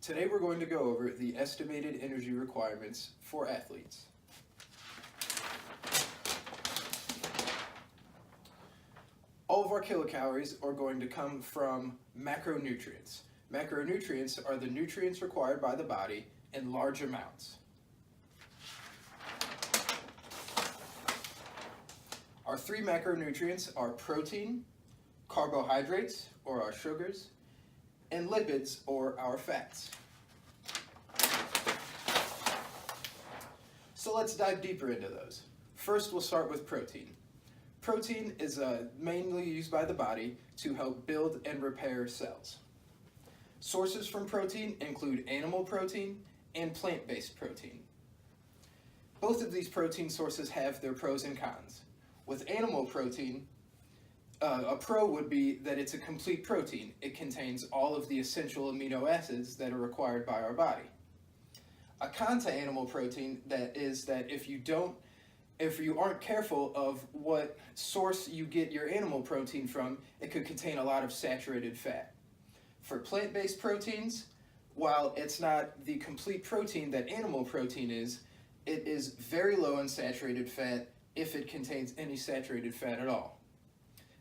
Today we're going to go over the estimated energy requirements for athletes. All of our kilocalories are going to come from macronutrients. Macronutrients are the nutrients required by the body in large amounts. Our three macronutrients are protein, carbohydrates, or our sugars, and lipids, or our fats. So let's dive deeper into those. First, we'll start with protein. Protein is mainly used by the body to help build and repair cells. Sources from protein include animal protein and plant-based protein. Both of these protein sources have their pros and cons. With animal protein, a pro would be that it's a complete protein. It contains all of the essential amino acids that are required by our body. A con to animal protein is that if you aren't careful of what source you get your animal protein from, it could contain a lot of saturated fat. For plant-based proteins, while it's not the complete protein that animal protein is, it is very low in saturated fat if it contains any saturated fat at all.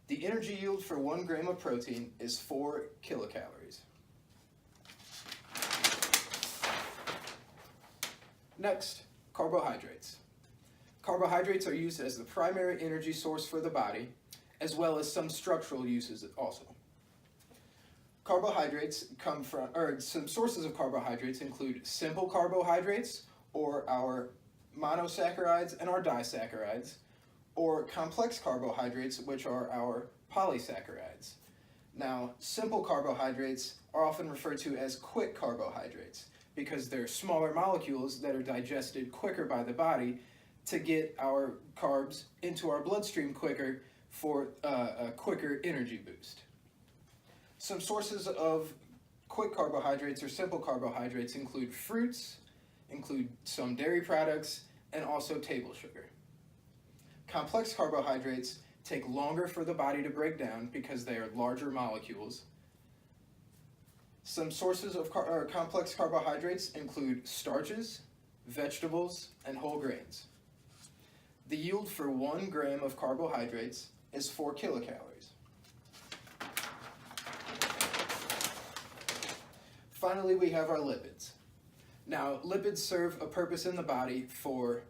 The energy yield for 1 gram of protein is 4 kilocalories. Next, carbohydrates. Carbohydrates are used as the primary energy source for the body, as well as some structural uses also. Carbohydrates some sources of carbohydrates include simple carbohydrates, or our monosaccharides and our disaccharides, or complex carbohydrates, which are our polysaccharides. Now, simple carbohydrates are often referred to as quick carbohydrates because they're smaller molecules that are digested quicker by the body to get our carbs into our bloodstream quicker for a quicker energy boost. Some sources of quick carbohydrates or simple carbohydrates include fruits, include some dairy products, and also table sugar. Complex carbohydrates take longer for the body to break down because they are larger molecules. Some sources of complex carbohydrates include starches, vegetables, and whole grains. The yield for 1 gram of carbohydrates is 4 kilocalories. Finally, we have our lipids. Now, lipids serve a purpose in the body for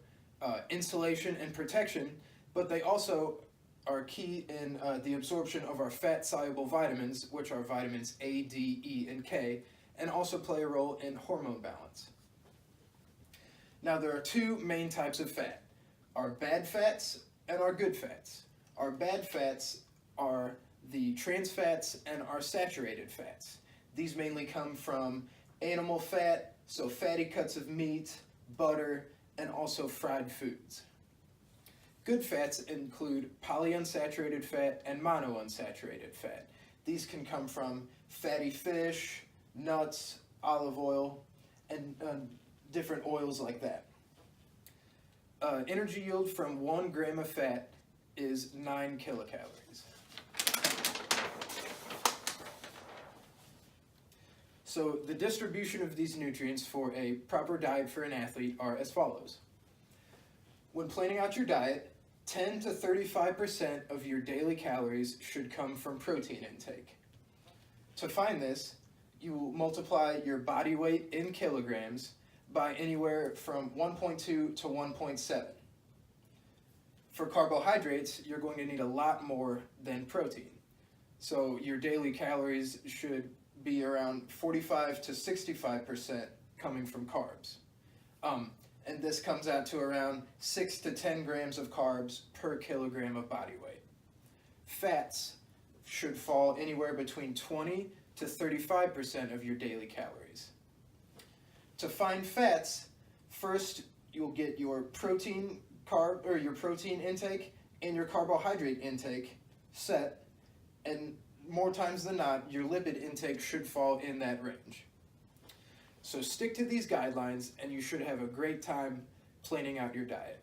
insulation and protection, but they also are key in the absorption of our fat-soluble vitamins, which are vitamins A, D, E, and K, and also play a role in hormone balance. Now, there are two main types of fat, our bad fats and our good fats. Our bad fats are the trans fats and our saturated fats. These mainly come from animal fat, so fatty cuts of meat, butter, and also fried foods. Good fats include polyunsaturated fat and monounsaturated fat. These can come from fatty fish, nuts, olive oil, and different oils like that. Energy yield from 1 gram of fat is 9 kilocalories. So the distribution of these nutrients for a proper diet for an athlete are as follows. When planning out your diet, 10 to 35% of your daily calories should come from protein intake. To find this, you will multiply your body weight in kilograms by anywhere from 1.2 to 1.7. For carbohydrates, you're going to need a lot more than protein. So your daily calories should be around 45 to 65% coming from carbs. And this comes out to around 6 to 10 grams of carbs per kilogram of body weight. Fats should fall anywhere between 20 to 35% of your daily calories. To find fats, first you'll get your protein intake and your carbohydrate intake set, and more times than not, your lipid intake should fall in that range. So stick to these guidelines and you should have a great time planning out your diet.